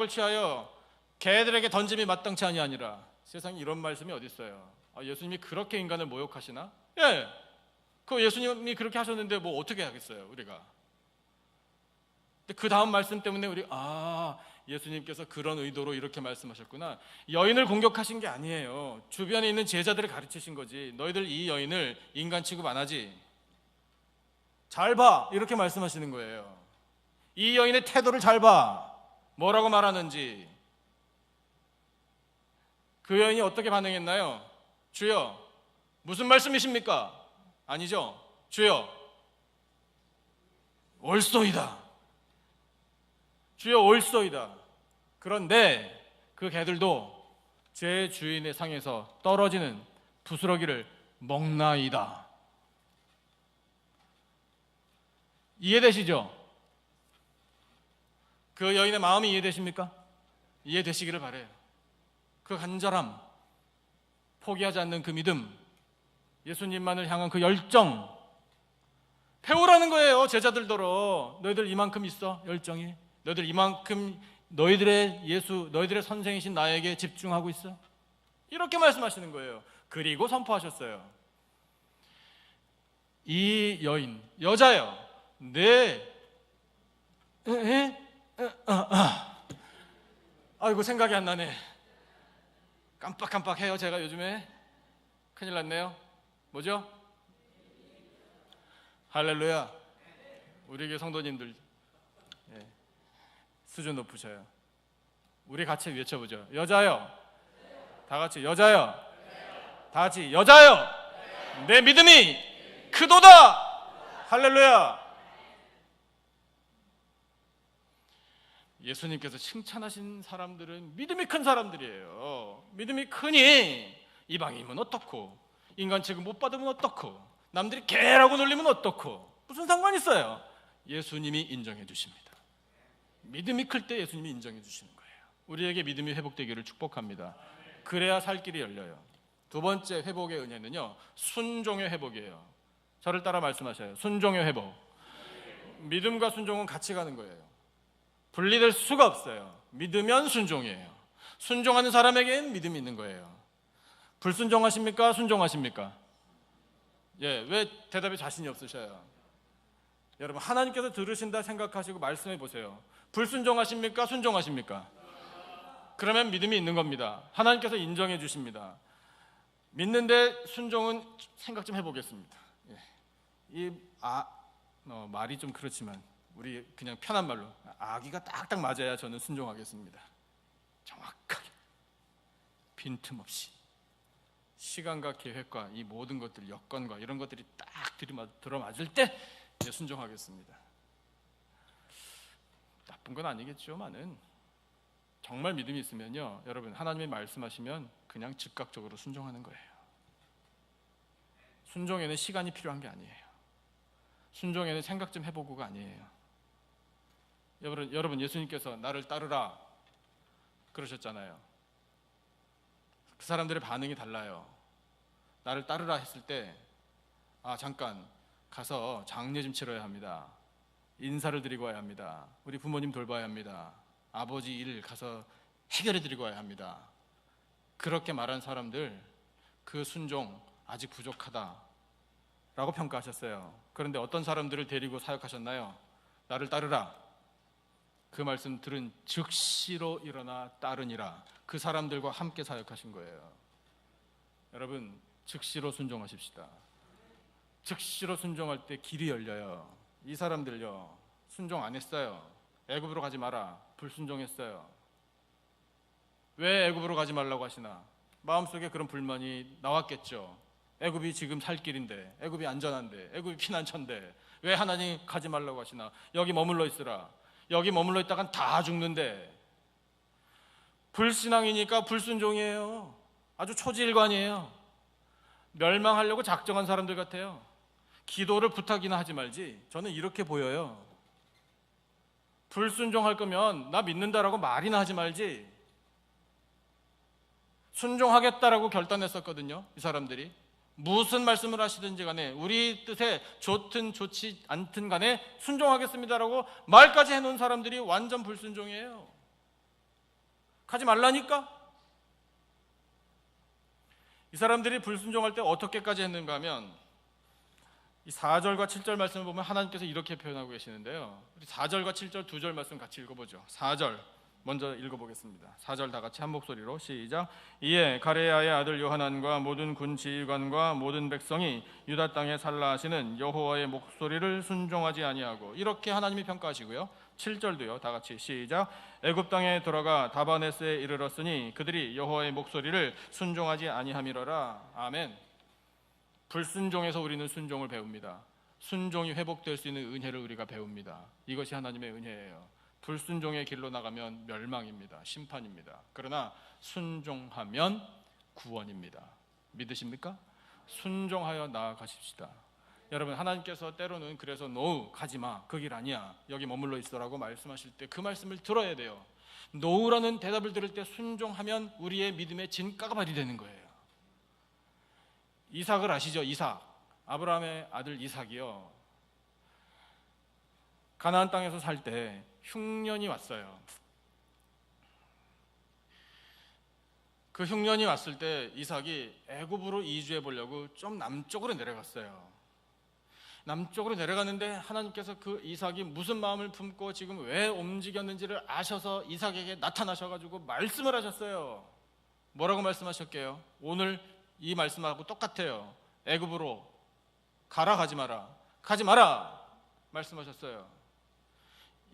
을 취하여 개들에게 던짐이 마땅치 아니하니라. 세상에 이런 말씀이 어디 있어요? 예수님이 그렇게 인간을 모욕하시나? 예, 그 예수님이 그렇게 하셨는데 뭐 어떻게 하겠어요 우리가? 근데 그 다음 말씀 때문에 우리 예수님께서 그런 의도로 이렇게 말씀하셨구나. 여인을 공격하신 게 아니에요. 주변에 있는 제자들을 가르치신 거지. 너희들 이 여인을 인간 취급 안 하지? 잘 봐, 이렇게 말씀하시는 거예요. 이 여인의 태도를 잘 봐. 뭐라고 말하는지. 그 여인이 어떻게 반응했나요? 주여, 무슨 말씀이십니까? 아니죠. 주여, 옳소이다. 주여, 옳소이다. 그런데 그 개들도 제 주인의 상에서 떨어지는 부스러기를 먹나이다. 이해되시죠? 그 여인의 마음이 이해되십니까? 이해되시기를 바라요. 그 간절함, 포기하지 않는 그 믿음, 예수님만을 향한 그 열정, 배우라는 거예요. 제자들더러. 너희들 이만큼 있어, 열정이. 너희들 이만큼 너희들의 예수, 너희들의 선생이신 나에게 집중하고 있어. 이렇게 말씀하시는 거예요. 그리고 선포하셨어요. 이 여인, 여자요. 아이고, 생각이 안 나네. 깜빡깜빡해요. 제가 요즘에 큰일 났네요. 뭐죠? 할렐루야. 우리 교회 성도님들 수준 높으셔요. 우리 같이 외쳐보죠. 여자요. 다 같이 여자요. 다 같이 여자요. 내 믿음이 크도다. 할렐루야. 예수님께서 칭찬하신 사람들은 믿음이 큰 사람들이에요. 믿음이 크니 이방인이면 어떻고, 인간 취급 못 받으면 어떻고, 남들이 개라고 놀리면 어떻고, 무슨 상관 있어요? 예수님이 인정해 주십니다. 믿음이 클 때 예수님이 인정해 주시는 거예요. 우리에게 믿음이 회복되기를 축복합니다. 그래야 살 길이 열려요. 두 번째 회복의 은혜는요, 순종의 회복이에요. 저를 따라 말씀하셔요. 순종의 회복. 믿음과 순종은 같이 가는 거예요. 분리될 수가 없어요. 믿으면 순종이에요. 순종하는 사람에게는 믿음이 있는 거예요. 불순종하십니까? 순종하십니까? 왜 대답에 자신이 없으셔요? 여러분, 하나님께서 들으신다 생각하시고 말씀해 보세요. 불순종하십니까? 순종하십니까? 그러면 믿음이 있는 겁니다. 하나님께서 인정해 주십니다. 믿는데 순종은 생각 좀 해보겠습니다. 말이 좀 그렇지만 우리 그냥 편한 말로 아기가 딱딱 맞아야 저는 순종하겠습니다. 정확하게, 빈틈없이 시간과 계획과 이 모든 것들, 여건과 이런 것들이 딱 들어맞을 때 순종하겠습니다. 나쁜 건 아니겠지만은 정말 믿음이 있으면요, 여러분, 하나님이 말씀하시면 그냥 즉각적으로 순종하는 거예요. 순종에는 시간이 필요한 게 아니에요. 순종에는 생각 좀 해보고가 아니에요. 여러분, 예수님께서 나를 따르라 그러셨잖아요. 그 사람들의 반응이 달라요. 나를 따르라 했을 때 잠깐 가서 장례 좀 치러야 합니다. 인사를 드리고 와야 합니다. 우리 부모님 돌봐야 합니다. 아버지 일 가서 해결해 드리고 와야 합니다. 그렇게 말한 사람들, 그 순종 아직 부족하다 라고 평가하셨어요. 그런데 어떤 사람들을 데리고 사역하셨나요? 나를 따르라. 그 말씀 들은 즉시로 일어나 따르니라. 그 사람들과 함께 사역하신 거예요. 여러분, 즉시로 순종하십시다. 즉시로 순종할 때 길이 열려요. 이 사람들요, 순종 안 했어요. 애굽으로 가지 마라. 불순종했어요. 왜 애굽으로 가지 말라고 하시나? 마음속에 그런 불만이 나왔겠죠. 애굽이 지금 살 길인데, 애굽이 안전한데, 애굽이 피난처인데 왜 하나님 가지 말라고 하시나? 여기 머물러 있으라. 여기 머물러 있다간 다 죽는데. 불신앙이니까 불순종이에요. 아주 초지일관이에요. 멸망하려고 작정한 사람들 같아요. 기도를 부탁이나 하지 말지. 저는 이렇게 보여요. 불순종할 거면 나 믿는다라고 말이나 하지 말지. 순종하겠다라고 결단했었거든요, 이 사람들이. 무슨 말씀을 하시든지 간에, 우리 뜻에 좋든 좋지 않든 간에 순종하겠습니다라고 말까지 해놓은 사람들이 완전 불순종이에요. 가지 말라니까? 이 사람들이 불순종할 때 어떻게까지 했는가 하면 이 4절과 7절 말씀을 보면 하나님께서 이렇게 표현하고 계시는데요. 우리 4절과 7절 두 절 말씀 같이 읽어보죠. 4절 먼저 읽어보겠습니다. 4절 다 같이 한 목소리로 시작. 이에 가레야의 아들 요하난과 모든 군 지휘관과 모든 백성이 유다 땅에 살라 하시는 여호와의 목소리를 순종하지 아니하고, 이렇게 하나님이 평가하시고요. 7절도요. 다 같이 시작. 애굽 땅에 들어가 다바네스에 이르렀으니 그들이 여호와의 목소리를 순종하지 아니함이러라. 아멘. 불순종에서 우리는 순종을 배웁니다. 순종이 회복될 수 있는 은혜를 우리가 배웁니다. 이것이 하나님의 은혜예요. 불순종의 길로 나가면 멸망입니다. 심판입니다. 그러나 순종하면 구원입니다. 믿으십니까? 순종하여 나아가십시다. 여러분, 하나님께서 때로는 그래서 노우, 가지마, 그 길 아니야, 여기 머물러 있어라고 말씀하실 때 그 말씀을 들어야 돼요. 노우라는 대답을 들을 때 순종하면 우리의 믿음의 진가가발이 되는 거예요. 이삭을 아시죠? 이삭, 아브라함의 아들 이삭이요, 가나안 땅에서 살 때 흉년이 왔어요. 그 흉년이 왔을 때 이삭이 애굽으로 이주해 보려고 좀 남쪽으로 내려갔어요. 남쪽으로 내려갔는데 하나님께서 그 이삭이 무슨 마음을 품고 지금 왜 움직였는지를 아셔서 이삭에게 나타나셔가지고 말씀을 하셨어요. 뭐라고 말씀하셨게요? 오늘 이 말씀하고 똑같아요. 애굽으로 가라, 가지 마라, 가지 마라 말씀하셨어요.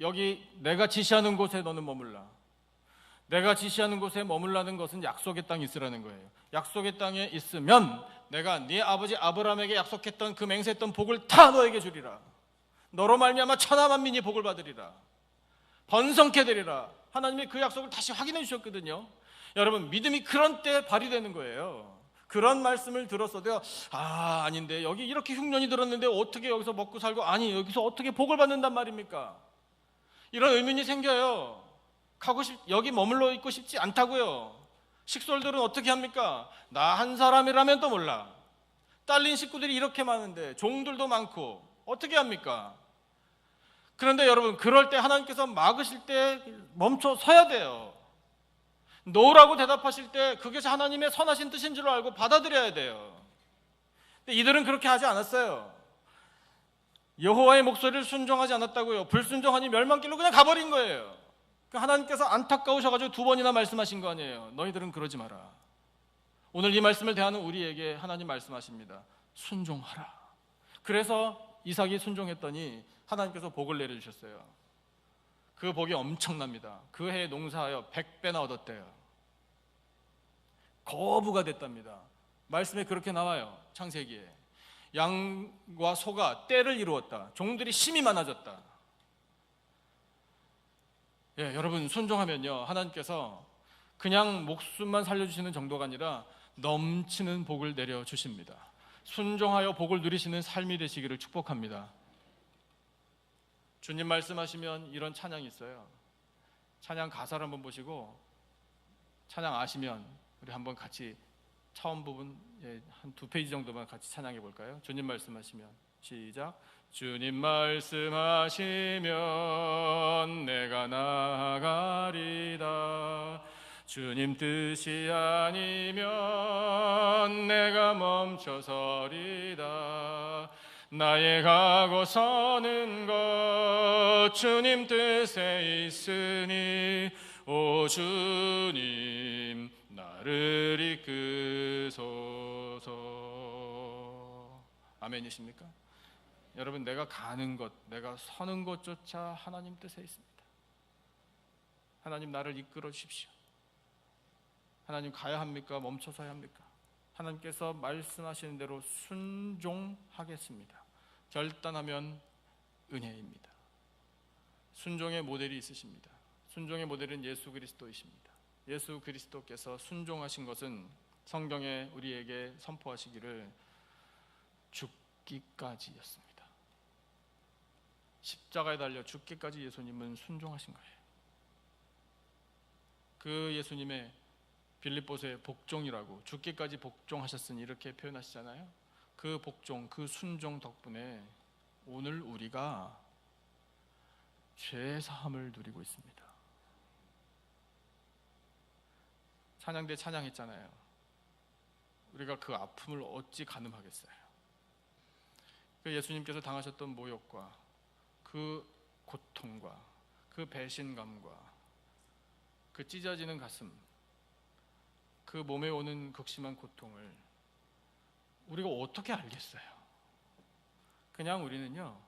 여기 내가 지시하는 곳에 너는 머물라. 내가 지시하는 곳에 머물라는 것은 약속의 땅에 있으라는 거예요. 약속의 땅에 있으면 내가 네 아버지 아브라함에게 약속했던 그 맹세했던 복을 다 너에게 주리라. 너로 말미암아 천하 만민이 복을 받으리라. 번성케 되리라. 하나님이 그 약속을 다시 확인해 주셨거든요. 여러분, 믿음이 그런 때 발휘되는 거예요. 그런 말씀을 들었어도 아닌데 여기 이렇게 흉년이 들었는데 어떻게 여기서 먹고 살고, 아니 여기서 어떻게 복을 받는단 말입니까? 이런 의문이 생겨요. 여기 머물러 있고 싶지 않다고요. 식솔들은 어떻게 합니까? 나 한 사람이라면 또 몰라. 딸린 식구들이 이렇게 많은데 종들도 많고 어떻게 합니까? 그런데 여러분, 그럴 때 하나님께서 막으실 때 멈춰 서야 돼요. 노라고 대답하실 때 그것이 하나님의 선하신 뜻인 줄 알고 받아들여야 돼요. 근데 이들은 그렇게 하지 않았어요. 여호와의 목소리를 순종하지 않았다고요. 불순종하니 멸망길로 그냥 가버린 거예요. 하나님께서 안타까우셔가지고 두 번이나 말씀하신 거 아니에요. 너희들은 그러지 마라. 오늘 이 말씀을 대하는 우리에게 하나님 말씀하십니다. 순종하라. 그래서 이삭이 순종했더니 하나님께서 복을 내려주셨어요. 그 복이 엄청납니다. 그 해에 농사하여 100배나 얻었대요. 거부가 됐답니다. 말씀에 그렇게 나와요. 창세기에. 양과 소가 떼를 이루었다. 종들이 심이 많아졌다. 예, 여러분, 순종하면요, 하나님께서 그냥 목숨만 살려주시는 정도가 아니라 넘치는 복을 내려주십니다. 순종하여 복을 누리시는 삶이 되시기를 축복합니다. 주님 말씀하시면 이런 찬양이 있어요. 찬양 가사를 한번 보시고 찬양 아시면 우리 한번 같이 처음 부분 한 2페이지 정도만 같이 찬양해 볼까요? 주님 말씀하시면 시작. 주님 말씀하시면 내가 나아가리다. 주님 뜻이 아니면 내가 멈춰서리다. 나의 가고 서는 것 주님 뜻에 있으니 오 주님 나를 이끄소서. 아멘이십니까? 여러분, 내가 가는 것, 내가 서는 것조차 하나님 뜻에 있습니다. 하나님 나를 이끌어 주십시오. 하나님 가야 합니까? 멈춰서야 합니까? 하나님께서 말씀하시는 대로 순종하겠습니다. 결단하면 은혜입니다. 순종의 모델이 있으십니다. 순종의 모델은 예수 그리스도이십니다. 예수 그리스도께서 순종하신 것은 성경에 우리에게 선포하시기를 죽기까지였습니다. 십자가에 달려 죽기까지 예수님은 순종하신 거예요. 그 예수님의 빌립보서의 복종이라고, 죽기까지 복종하셨으니 이렇게 표현하시잖아요. 그 복종, 그 순종 덕분에 오늘 우리가 죄 사함을 누리고 있습니다. 찬양대 찬양했잖아요. 우리가 그 아픔을 어찌 가늠하겠어요. 그 예수님께서 당하셨던 모욕과 그 고통과 그 배신감과 그 찢어지는 가슴, 그 몸에 오는 극심한 고통을 우리가 어떻게 알겠어요? 그냥 우리는요,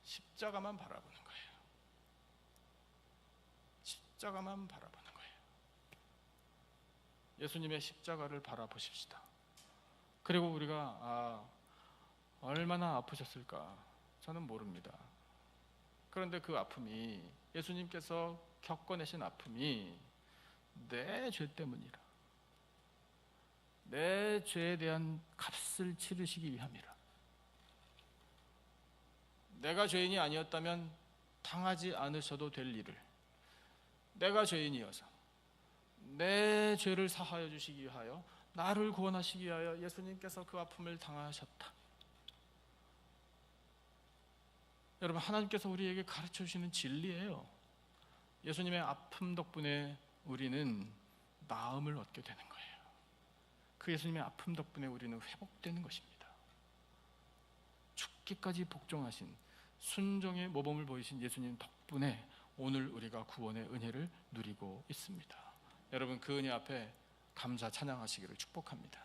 십자가만 바라보는 거예요. 십자가만 바라보는 거예요. 예수님의 십자가를 바라보십시다. 그리고 우리가 얼마나 아프셨을까 저는 모릅니다. 그런데 그 아픔이, 예수님께서 겪어내신 아픔이 내 죄 때문이라, 내 죄에 대한 값을 치르시기 위함이라. 내가 죄인이 아니었다면 당하지 않으셔도 될 일을, 내가 죄인이어서 내 죄를 사하여 주시기 위하여, 나를 구원하시기 위하여 예수님께서 그 아픔을 당하셨다. 여러분, 하나님께서 우리에게 가르쳐 주시는 진리예요. 예수님의 아픔 덕분에 우리는 나음을 얻게 되는 거예요. 그 예수님의 아픔 덕분에 우리는 회복되는 것입니다. 죽기까지 복종하신, 순종의 모범을 보이신 예수님 덕분에 오늘 우리가 구원의 은혜를 누리고 있습니다. 여러분, 그 은혜 앞에 감사 찬양하시기를 축복합니다.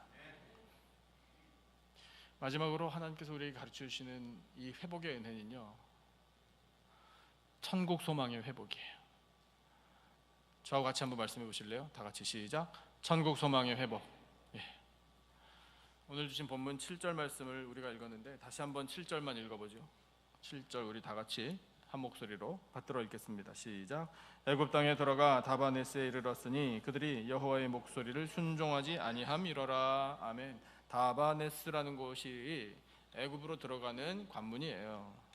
마지막으로 하나님께서 우리에게 가르쳐 주시는 이 회복의 은혜는요, 천국 소망의 회복이에요. 저하고 같이 한번 말씀해 보실래요? 다 같이 시작. 천국 소망의 회복. 오늘 주신 본문 7절 말씀을 우리가 읽었는데 다시 한번 7절만 읽어보죠. 7절 우리 다 같이 한 목소리로 받들어 읽겠습니다. 시작. 애굽 땅에 들어가 다바네스에 이르렀으니 그들이 여호와의 목소리를 순종하지 아니함이러라. 아멘. 다바네스라는 곳이 애굽으로 들어가는 관문이에요.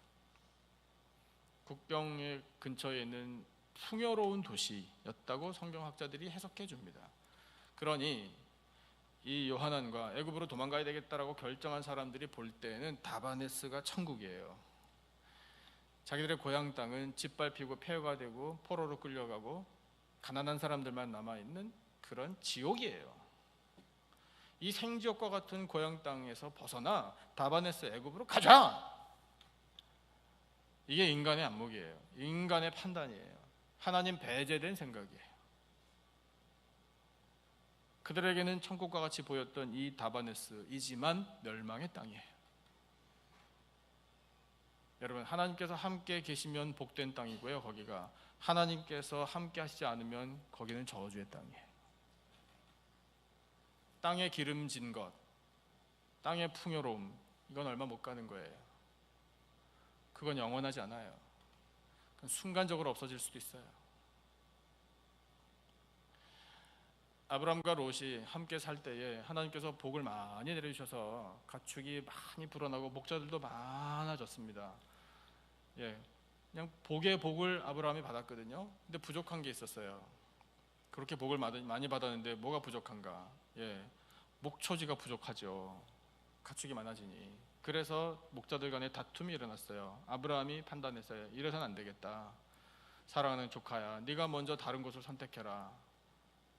국경의 근처에 있는 풍요로운 도시였다고 성경학자들이 해석해 줍니다. 그러니 이 요하난과 애굽으로 도망가야 되겠다라고 결정한 사람들이 볼 때는 다바네스가 천국이에요. 자기들의 고향 땅은 짓밟히고 폐허가 되고 포로로 끌려가고 가난한 사람들만 남아있는 그런 지옥이에요. 이 생지옥과 같은 고향 땅에서 벗어나 다바네스 애굽으로 가자! 이게 인간의 안목이에요. 인간의 판단이에요. 하나님 배제된 생각이에요. 그들에게는 천국과 같이 보였던 이 다바네스이지만 멸망의 땅이에요. 여러분, 하나님께서 함께 계시면 복된 땅이고요, 거기가 하나님께서 함께 하시지 않으면 거기는 저주의 땅이에요. 땅에 기름진 것, 땅의 풍요로움, 이건 얼마 못 가는 거예요. 그건 영원하지 않아요. 그건 순간적으로 없어질 수도 있어요. 아브람과 롯이 함께 살 때에 하나님께서 복을 많이 내려주셔서 가축이 많이 불어나고 목자들도 많아졌습니다. 그냥 복의 복을 아브라함이 받았거든요. 근데 부족한 게 있었어요. 그렇게 복을 많이 받았는데 뭐가 부족한가? 목초지가 부족하죠. 가축이 많아지니. 그래서 목자들 간에 다툼이 일어났어요. 아브라함이 판단했어요. 이래서는 안 되겠다. 사랑하는 조카야, 네가 먼저 다른 곳을 선택해라.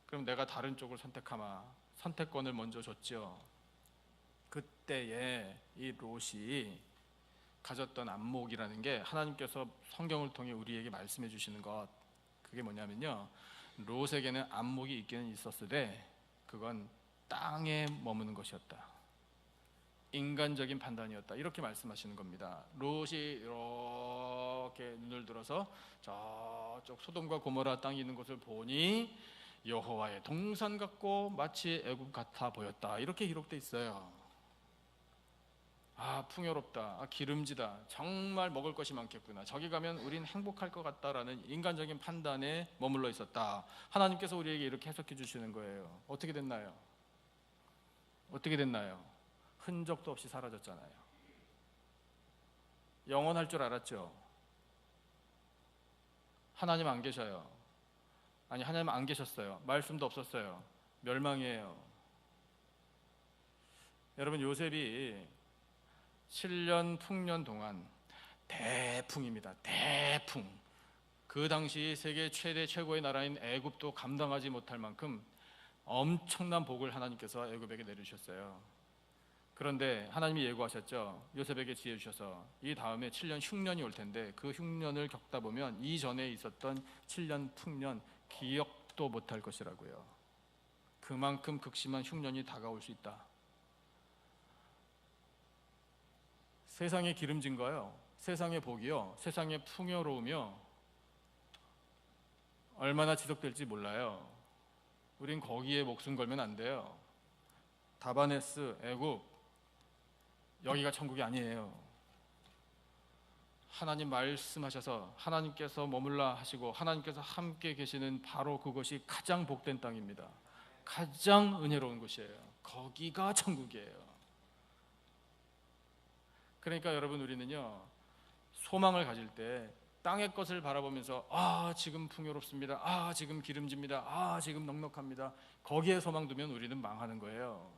그럼 내가 다른 쪽을 선택하마. 선택권을 먼저 줬죠. 그때에 이 롯이 가졌던 안목이라는 게 하나님께서 성경을 통해 우리에게 말씀해 주시는 것, 그게 뭐냐면요, 롯에게는 안목이 있기는 있었으되 그건 땅에 머무는 것이었다. 인간적인 판단이었다. 이렇게 말씀하시는 겁니다. 롯이 이렇게 눈을 들어서 저쪽 소돔과 고모라 땅이 있는 곳을 보니 여호와의 동산 같고 마치 애굽 같아 보였다. 이렇게 기록돼 있어요. 풍요롭다. 기름지다. 정말 먹을 것이 많겠구나. 저기 가면 우린 행복할 것 같다라는 인간적인 판단에 머물러 있었다. 하나님께서 우리에게 이렇게 해석해 주시는 거예요. 어떻게 됐나요? 어떻게 됐나요? 흔적도 없이 사라졌잖아요. 영원할 줄 알았죠. 하나님 안 계셔요. 아니, 하나님 안 계셨어요. 말씀도 없었어요. 멸망이에요. 여러분, 요셉이 7년 풍년 동안 대풍입니다. 대풍. 그 당시 세계 최대 최고의 나라인 애굽도 감당하지 못할 만큼 엄청난 복을 하나님께서 애굽에게 내리셨어요. 그런데 하나님이 예고하셨죠. 요셉에게 지혜 주셔서 이 다음에 7년 흉년이 올 텐데 그 흉년을 겪다 보면 이전에 있었던 7년 풍년 기억도 못할 것이라고요. 그만큼 극심한 흉년이 다가올 수 있다. 세상의 기름진 거요, 세상의 복이요, 세상의 풍요로우며 얼마나 지속될지 몰라요. 우린 거기에 목숨 걸면 안 돼요. 다바네스, 애굽, 여기가 천국이 아니에요. 하나님 말씀하셔서 하나님께서 머물라 하시고 하나님께서 함께 계시는 바로 그것이 가장 복된 땅입니다. 가장 은혜로운 곳이에요. 거기가 천국이에요. 그러니까 여러분, 우리는요, 소망을 가질 때 땅의 것을 바라보면서 지금 풍요롭습니다, 지금 기름집니다, 지금 넉넉합니다, 거기에 소망 두면 우리는 망하는 거예요.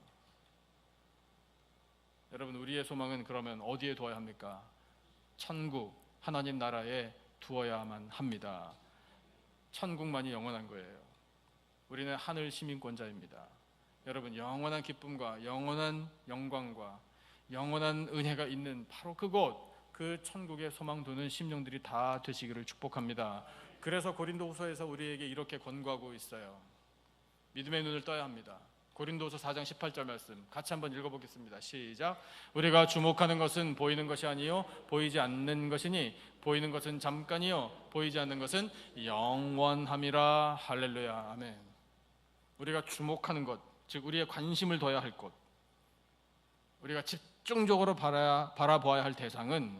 여러분, 우리의 소망은 그러면 어디에 두어야 합니까? 천국, 하나님 나라에 두어야만 합니다. 천국만이 영원한 거예요. 우리는 하늘 시민권자입니다. 여러분, 영원한 기쁨과 영원한 영광과 영원한 은혜가 있는 바로 그곳, 그 천국에 소망 두는 심령들이 다 되시기를 축복합니다. 그래서 고린도후서에서 우리에게 이렇게 권고하고 있어요. 믿음의 눈을 떠야 합니다. 고린도후서 4장 18절 말씀 같이 한번 읽어보겠습니다. 시작. 우리가 주목하는 것은 보이는 것이 아니요 보이지 않는 것이니 보이는 것은 잠깐이요 보이지 않는 것은 영원함이라. 할렐루야. 아멘. 우리가 주목하는 것, 즉 우리의 관심을 둬야 할 것, 우리가 집중적으로 바라보아야 할 대상은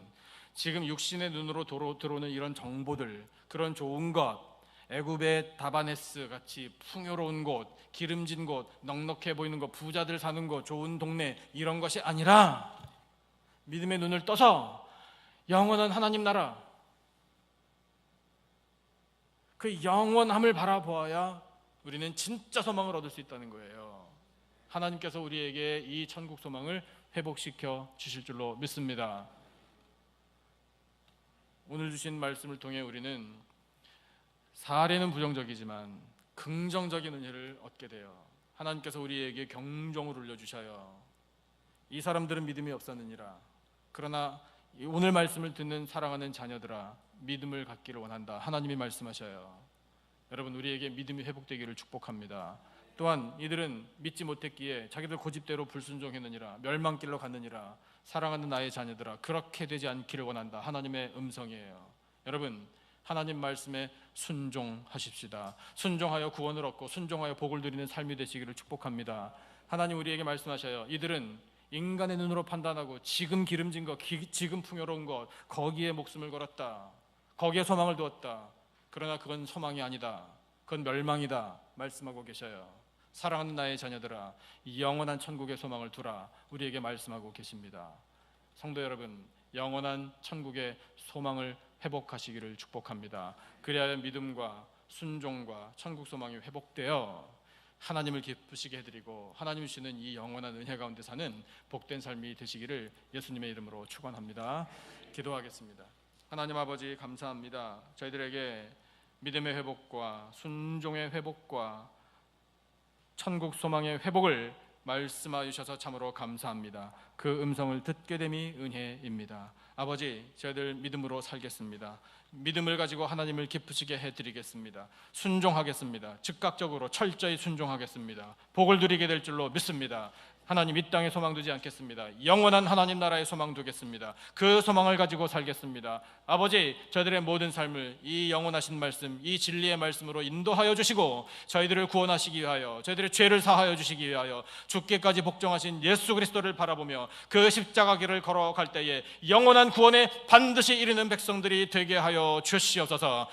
지금 육신의 눈으로 들어오는 이런 정보들, 그런 좋은 것, 애굽의 다바네스 같이 풍요로운 곳, 기름진 곳, 넉넉해 보이는 곳, 부자들 사는 곳, 좋은 동네, 이런 것이 아니라 믿음의 눈을 떠서 영원한 하나님 나라, 그 영원함을 바라보아야 우리는 진짜 소망을 얻을 수 있다는 거예요. 하나님께서 우리에게 이 천국 소망을 회복시켜 주실 줄로 믿습니다. 오늘 주신 말씀을 통해 우리는 사례는 부정적이지만 긍정적인 은혜를 얻게 돼요. 하나님께서 우리에게 경종을 울려주셔요. 이 사람들은 믿음이 없었느니라. 그러나 오늘 말씀을 듣는 사랑하는 자녀들아, 믿음을 갖기를 원한다. 하나님이 말씀하셔요. 여러분, 우리에게 믿음이 회복되기를 축복합니다. 또한 이들은 믿지 못했기에 자기들 고집대로 불순종했느니라, 멸망길로 갔느니라. 사랑하는 나의 자녀들아, 그렇게 되지 않기를 원한다. 하나님의 음성이에요. 여러분, 하나님 말씀에 순종하십시다. 순종하여 구원을 얻고 순종하여 복을 누리는 삶이 되시기를 축복합니다. 하나님 우리에게 말씀하셔요. 이들은 인간의 눈으로 판단하고 지금 기름진 것, 지금 풍요로운 것, 거기에 목숨을 걸었다. 거기에 소망을 두었다. 그러나 그건 소망이 아니다. 그건 멸망이다. 말씀하고 계셔요. 사랑하는 나의 자녀들아, 영원한 천국의 소망을 두라. 우리에게 말씀하고 계십니다. 성도 여러분, 영원한 천국의 소망을 회복하시기를 축복합니다. 그래야 믿음과 순종과 천국 소망이 회복되어 하나님을 기쁘시게 해드리고 하나님 주시는 이 영원한 은혜 가운데 사는 복된 삶이 되시기를 예수님의 이름으로 축원합니다. 기도하겠습니다. 하나님 아버지, 감사합니다. 저희들에게 믿음의 회복과 순종의 회복과 천국 소망의 회복을 말씀하여 주셔서 참으로 감사합니다. 그 음성을 듣게 됨이 은혜입니다. 아버지, 저희들 믿음으로 살겠습니다. 믿음을 가지고 하나님을 기쁘시게 해드리겠습니다. 순종하겠습니다. 즉각적으로 철저히 순종하겠습니다. 복을 누리게 될 줄로 믿습니다. 하나님, 이 땅에 소망 두지 않겠습니다. 영원한 하나님 나라에 소망 두겠습니다. 그 소망을 가지고 살겠습니다. 아버지, 저희들의 모든 삶을 이 영원하신 말씀, 이 진리의 말씀으로 인도하여 주시고 저희들을 구원하시기 위하여, 저희들의 죄를 사하여 주시기 위하여 죽기까지 복종하신 예수 그리스도를 바라보며 그 십자가 길을 걸어갈 때에 영원한 구원에 반드시 이르는 백성들이 되게 하여 주시옵소서.